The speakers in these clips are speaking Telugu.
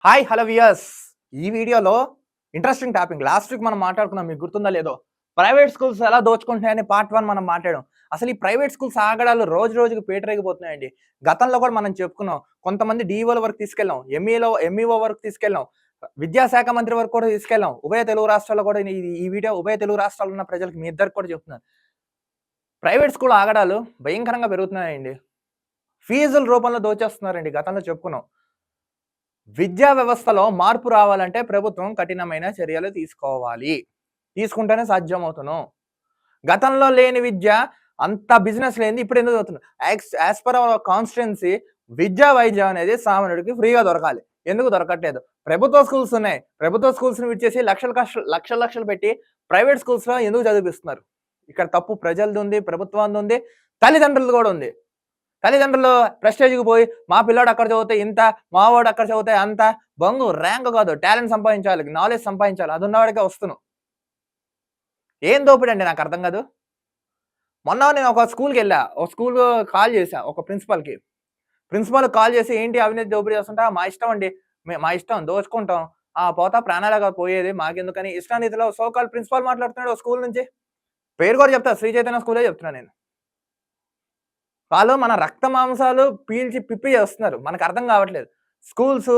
Hi hello viewers. ఈ వీడియోలో ఇంట్రెస్టింగ్ టాపిక్ లాస్ట్ వీక్ మనం మాట్లాడుకున్నాం, మీకు గుర్తుందా లేదో. ప్రైవేట్ స్కూల్స్ ఎలా దోచుకుంటున్నాయని పార్ట్ 1 మనం మాట్లాడాం. అసలు ఈ ప్రైవేట్ స్కూల్స్ ఆగడాలు రోజు రోజుకి పేటరేగిపోతున్నాయండి. గతంలో కూడా మనం చెప్పుకున్నాం. కొంతమంది డీఈఓల వరకు తీసుకెళ్ళాం, ఎంఈఓ వరకు తీసుకెళ్ళాం, విద్యాశాఖ మంత్రి వరకు కూడా తీసుకెళ్ళాం. ఉభయ తెలుగు రాష్ట్రాల్లో కూడా ఈ వీడియో ఉభయ తెలుగు రాష్ట్రాల్లో ఉన్న ప్రజలకు మీ ఇద్దరికి కూడా చెప్తున్నాను. ప్రైవేట్ స్కూల్ ఆగడాలు భయంకరంగా పెరుగుతున్నాయండి. ఫీజుల రూపంలో దోచేస్తున్నారండి. గతంలో చెప్పుకున్నాం. విద్యా వ్యవస్థలో మార్పు రావాలంటే ప్రభుత్వం కఠినమైన చర్యలు తీసుకోవాలి. తీసుకుంటేనే సాధ్యమవుతును. గతంలో లేని విద్య అంత బిజినెస్ లేనిది ఇప్పుడు ఎందుకు అవుతుంది? యాస్ పర్ అవర్ కాన్స్టిట్యుయెన్సీ వైద్యం అనేది సామాన్యుడికి ఫ్రీగా దొరకాలి. ఎందుకు దొరకట్లేదు? ప్రభుత్వ స్కూల్స్ ఉన్నాయి. ప్రభుత్వ స్కూల్స్‌ని విడిచేసి లక్షలు పెట్టి ప్రైవేట్ స్కూల్స్‌లో ఎందుకు చదివిపిస్తున్నారు? ఇక్కడ తప్పు ప్రజలదుంది, ప్రభుత్వందుంది, తల్లిదండ్రులది కూడా ఉంది. తల్లిదండ్రులు ప్రెస్టేజ్‌కి పోయి మా పిల్లోడు అక్కడ చదివితే ఇంత, మా వాడు అక్కడ చదివితే అంత, బంగు ర్యాంక్ కాదు, టాలెంట్ సంపాదించాలి, నాలెడ్జ్ సంపాదించాలి. అది ఉన్నవాడికే వస్తును. ఏం దోపిడండి నాకు అర్థం కాదు. మొన్న నేను ఒక స్కూల్‌కెళ్ళా. ఒక స్కూల్ కాల్ చేశా ఒక ప్రిన్సిపల్‌కి. ప్రిన్సిపల్‌కి కాల్ చేసి ఏంటి అవినీతి దోపిడీ చేస్తుంటే, మా ఇష్టం అండి. మా ఇష్టం దోచుకుంటాం. పోతా ప్రాణాలుగా పోయేది మాకెందుకని ఇష్టారీతిలో సో కాల్డ్ ప్రిన్సిపల్ మాట్లాడుతున్నాడు స్కూల్ నుంచి. పేరు కూడా చెప్తా, శ్రీ చైతన్య స్కూలే చెప్తున్నా నేను. వాళ్ళు మన రక్త మాంసాలు పీల్చి పిప్పి చేస్తున్నారు. మనకు అర్థం కావట్లేదు. స్కూల్స్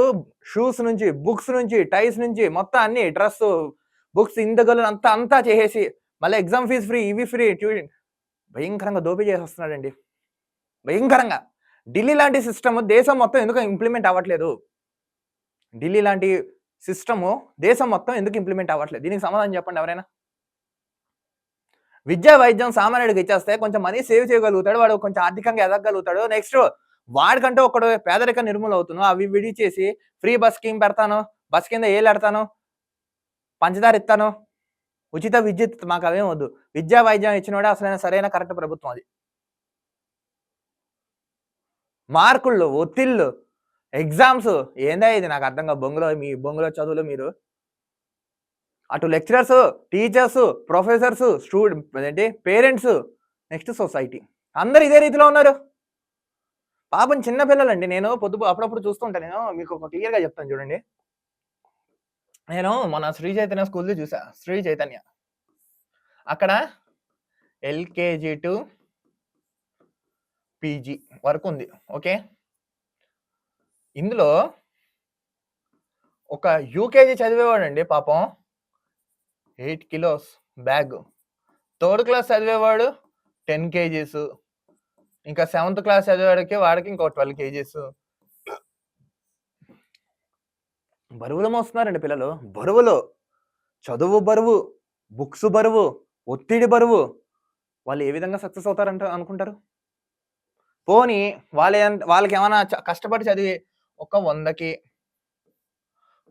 షూస్ నుంచి, బుక్స్ నుంచి, టైస్ నుంచి మొత్తం అన్ని డ్రెస్సు, బుక్స్ ఇంతగలు అంతా చేసేసి మళ్ళీ ఎగ్జామ్ ఫీజ్ ఫ్రీ, ఇవి ఫ్రీ, భయంకరంగా దోపిడీ చేసేస్తున్నాడండి. భయంకరంగా. ఢిల్లీ లాంటి సిస్టమ్ దేశం మొత్తం ఎందుకు ఇంప్లిమెంట్ అవ్వట్లేదు? ఢిల్లీ లాంటి సిస్టమ్ దేశం మొత్తం ఎందుకు ఇంప్లిమెంట్ అవ్వట్లేదు? దీనికి సమాధానం చెప్పండి ఎవరైనా. విద్యా వైద్యం సామాన్యుడికి ఇచ్చేస్తే కొంచెం మనీ సేవ్ చేయగలుగుతాడు. వాడు కొంచెం ఆర్థికంగా ఎదగలుగుతాడు. నెక్స్ట్ వాడికంటూ ఒకడు పేదరిక నిర్మూలన అవుతును. అవి విడిచేసి ఫ్రీ బస్ స్కీమ్ పెడతాను, బస్ కింద ఏలేడతాను, పంచదార ఇస్తాను, ఉచిత విద్యుత్ మాకు అవేం వద్దు. విద్యా వైద్యం ఇచ్చినోడే అసలైన సరైన కరెక్ట్ ప్రభుత్వం అది. మార్కుళ్ళు, ఒత్తిళ్ళు, ఎగ్జామ్స్ ఏందా ఇది నాకు అర్థం కాదు. మీ బొంగులో చదువులు మీరు. అటు lecturers, teachers, professors, parents, next society అందరూ ఇదే రీతిలో ఉన్నారు. పాపం చిన్న పిల్లలండి. నేను అప్పుడప్పుడు చూస్తుంటాను. నేను మీకు ఒక క్లియర్‌గా చెప్తాను చూడండి. నేను మన శ్రీ చైతన్య స్కూల్‌ది చూసా. శ్రీ చైతన్య. అక్కడ ఎల్‌కేజీ టు పీజీ వరకు ఉంది. ఓకే. ఇందులో ఒక యూకేజీ చదివేవాడండి పాపం 8 కిలోస్ బ్యాగ్. థర్డ్ క్లాస్ చదివేవాడు 10 కేజీస్. ఇంకా 7th క్లాస్ చదివేవాడికి వాడికి ఇంకో 12 కేజీస్. బరువులు మోస్తున్నారండి పిల్లలు. బరువులు, చదువు బరువు, బుక్స్ బరువు, ఒత్తిడి బరువు. వాళ్ళు ఏ విధంగా సక్సెస్ అవుతారంట అనుకుంటారు? పోనీ వాళ్ళకేమన్నా కష్టపడి చదివి ఒక 100కి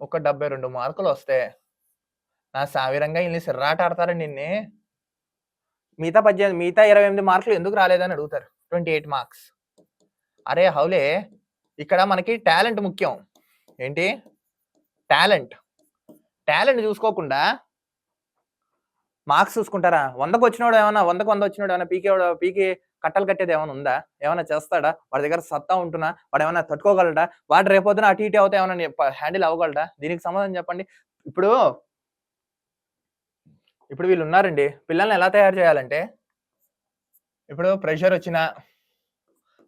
ఒక 72 మార్కులు వస్తే నా సావిరంగా ఈళ్ళని సిర్రాట ఆడతారండి ఈన్ని. మిగతా 28 మార్కులు ఎందుకు రాలేదని అడుగుతారు. 28 మార్క్స్. అరే హౌలే, ఇక్కడ మనకి టాలెంట్ ముఖ్యం. ఏంటి? టాలెంట్. టాలెంట్ చూసుకోకుండా మార్క్స్ చూసుకుంటారా? 100కి వచ్చినోడు ఏమన్నా 100కి 100 వచ్చినోడు ఏమన్నా పీకి కట్టలు కట్టేది ఏమైనా ఉందా? ఏమైనా చేస్తాడా? వాడి దగ్గర సత్తా ఉంటున్నా? వాడు ఏమైనా తట్టుకోగలడా? వాడు రేపొద్దున అటు ఇటు అవుతే ఏమైనా హ్యాండిల్ అవ్వగలడా? దీనికి సమాధానం చెప్పండి. ఇప్పుడు వీళ్ళు ఉన్నారండి. పిల్లల్ని ఎలా తయారు చేయాలంటే, ఇప్పుడు ప్రెషర్ వచ్చినా,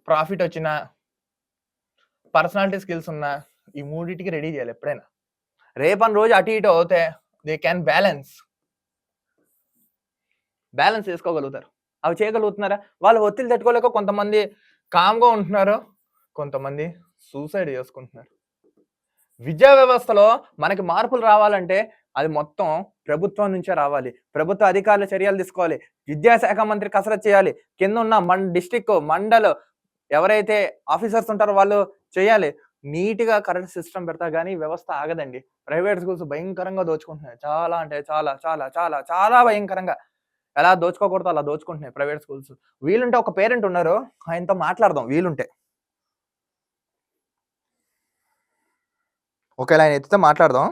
ప్రాఫిట్ వచ్చినా, పర్సనాలిటీ స్కిల్స్ ఉన్నా ఈ మూడిటికి రెడీ చేయాలి ఎప్పుడైనా. రేపటి రోజు అటు ఇటు అవుతే దే క్యాన్ బ్యాలెన్స్ చేసుకోగలుగుతారు. అవి చేయగలుగుతున్నారా? వాళ్ళు ఒత్తిడి తట్టుకోలేక కొంతమంది కామ్‌గా ఉంటున్నారు. కొంతమంది సూసైడ్ చేసుకుంటున్నారు. విద్యా వ్యవస్థలో మనకి మార్పులు రావాలంటే అది మొత్తం ప్రభుత్వం నుంచే రావాలి. ప్రభుత్వ అధికారులు చర్యలు తీసుకోవాలి. విద్యాశాఖ మంత్రి కసరత్తు చేయాలి. కిందున్న డిస్ట్రిక్ట్, మండల్ ఎవరైతే ఆఫీసర్స్ ఉంటారో వాళ్ళు చేయాలి. నీట్‌గా కరెక్ట్ సిస్టమ్ పెడతారు గానీ వ్యవస్థ ఆగదండి. ప్రైవేట్ స్కూల్స్ భయంకరంగా దోచుకుంటున్నాయి. చాలా అంటే చాలా చాలా చాలా చాలా భయంకరంగా. ఎలా దోచుకోకూడదో అలా దోచుకుంటున్నాయి ప్రైవేట్ స్కూల్స్. వీలుంటే ఒక పేరెంట్ ఉన్నారు. ఆయనతో మాట్లాడదాం వీలుంటే. ఒకవేళ ఆయన ఎత్తితే మాట్లాడదాం.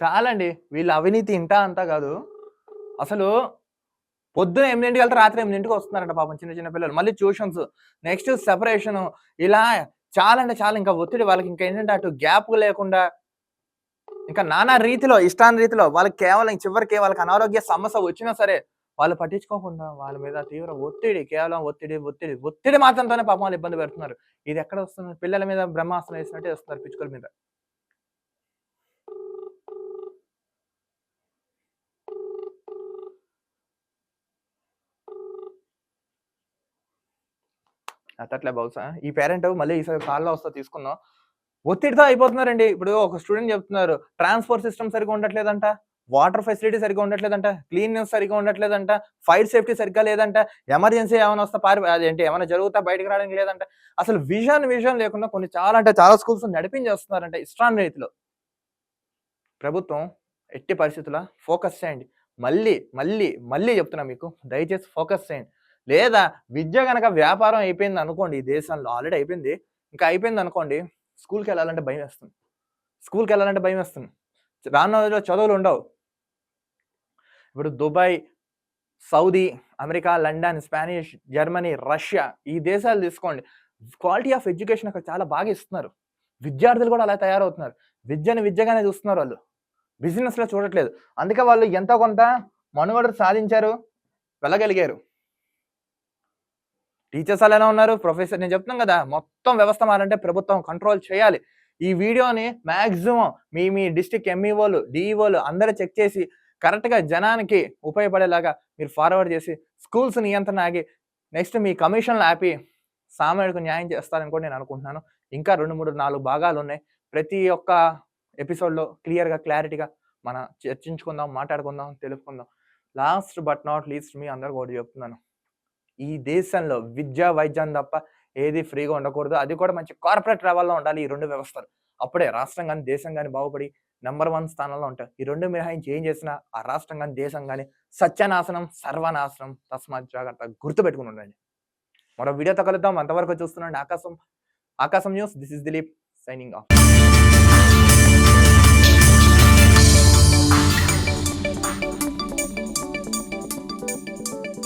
చాలండి. వీళ్ళ అవినీతి ఇంతా అంతా గాదు. అసలు పొద్దున 8కి వెళ్తే రాత్రి 8కి వస్తున్నారంట పాపం చిన్న చిన్న పిల్లలు. మళ్ళీ ట్యూషన్స్, నెక్స్ట్ సెపరేషను ఇలా చాలా అంటే చాలా ఇంకా ఒత్తిడి వాళ్ళకి ఇంకేంటంటే అటు గ్యాప్ లేకుండా ఇంకా నానా రీతిలో ఇష్టాన్ని రీతిలో వాళ్ళకి కేవలం చివరికి వాళ్ళకి అనారోగ్య సమస్య వచ్చినా సరే వాళ్ళు పట్టించుకోకుండా వాళ్ళ మీద తీవ్ర ఒత్తిడి కేవలం ఒత్తిడి మాత్రంతోనే పాపం వాళ్ళు ఇబ్బంది పెడుతున్నారు. ఇది ఎక్కడ వస్తుంది? పిల్లల మీద బ్రహ్మాస్త్రం వేసినట్టే వేస్తున్నారు పిచ్చుకల మీద. అతట్లే బహుశా. ఈ పేరెంట్ మళ్ళీ ఈసారి కాల్‌లో వస్తా తీసుకుందాం. ఒత్తిడితో అయిపోతున్నారండి. ఇప్పుడు ఒక స్టూడెంట్ చెప్తున్నారు. ట్రాన్స్‌పోర్ట్ సిస్టమ్ సరిగ్గా ఉండట్లేదంట. వాటర్ ఫెసిలిటీ సరిగ్గా ఉండట్లేదంట. క్లీన్‌నెస్ సరిగ్గా ఉండట్లేదంట. ఫైర్ సేఫ్టీ సరిగ్గా లేదంట. ఎమర్జెన్సీ ఏమైనా వస్తే అదేంటి ఏమైనా జరుగుతా బయటకి రావడానికి లేదంట. అసలు విజన్ లేకుండా కొన్ని చాలా అంటే చాలా స్కూల్స్ నడిపించేస్తున్నారంట ఇష్టాన్ని రీతిలో. ప్రభుత్వం ఎట్టి పరిస్థితుల్లో ఫోకస్ చేయండి. మళ్ళీ చెప్తున్నా మీకు. దయచేసి ఫోకస్ చేయండి. లేదా విద్య గనక వ్యాపారం అయిపోయిందనుకోండి ఈ దేశంలో ఆల్రెడీ అయిపోయింది. ఇంకా అయిపోయిందనుకోండి స్కూల్‌కెళ్ళాలంటే భయమేస్తుంది. స్కూల్‌కెళ్ళాలంటే భయమేస్తుంది. రానున్న రోజుల్లో చదువులుండవు. ఇప్పుడు Dubai, Saudi, America, London, Spanish, Germany, Russia ఈ దేశాలు తీసుకోండి. క్వాలిటీ ఆఫ్ ఎడ్యుకేషన్ అక్కడ చాలా బాగా ఇస్తున్నారు. విద్యార్థులు కూడా అలా తయారవుతున్నారు. విద్యని విద్యగానే చూస్తున్నారు వాళ్ళు. బిజినెస్‌లో చూడట్లేదు. అందుకే వాళ్ళు ఎంతో కొంత మనుగడ సాధించారు. వెళ్ళగలిగారు. టీచర్స్ అలానే ఉన్నారు. నేను చెప్తున్నాను కదా! మొత్తం వ్యవస్థ మారాలంటే ప్రభుత్వం కంట్రోల్ చేయాలి. ఈ వీడియోని మాక్సిమం మీ డిస్ట్రిక్ట్ ఎంఈఓలు, డీఈఓలు అందరూ చెక్ చేసి కరెక్ట్‌గా జనానికి ఉపయోగపడేలాగా మీరు ఫార్వర్డ్ చేసి స్కూల్స్ నియంత్రణ ఆగి నెక్స్ట్ మీ కమిషన్‌లు ఆపి సామాన్యుడికి న్యాయం చేస్తారని కూడా నేను అనుకుంటున్నాను. ఇంకా 2, 3, 4 భాగాలున్నాయి. ప్రతి ఒక్క ఎపిసోడ్‌లో క్లారిటీగా మనం చర్చించుకుందాం, మాట్లాడుకుందాం, తెలుపుకుందాం. లాస్ట్ బట్ నాట్ లీస్ట్ మీ అందరికి ఒకటి చెప్తున్నాను. ఈ దేశంలో విద్య, వైద్యం తప్ప ఏది ఫ్రీగా ఉండకూడదు. అది కూడా మంచి కార్పొరేట్ లెవెల్‌లో ఉండాలి ఈ 2 వ్యవస్థలు. అప్పుడే రాష్ట్రం గాని, దేశం గాని బాగుపడి నంబర్ 1 స్థానంలో ఉంటాయి. ఈ 2 మినహాయించి ఏం చేసినా ఆ రాష్ట్రం గాని, దేశం గాని సత్యనాశనం, సర్వనాశనం. తస్మాత్ జాగ్రత్త గుర్తుపెట్టుకొని ఉండండి. మరో వీడియోతో కలుద్దాం. అంతవరకు చూస్తుండండి ఆకాశం news. This is Dilip signing off.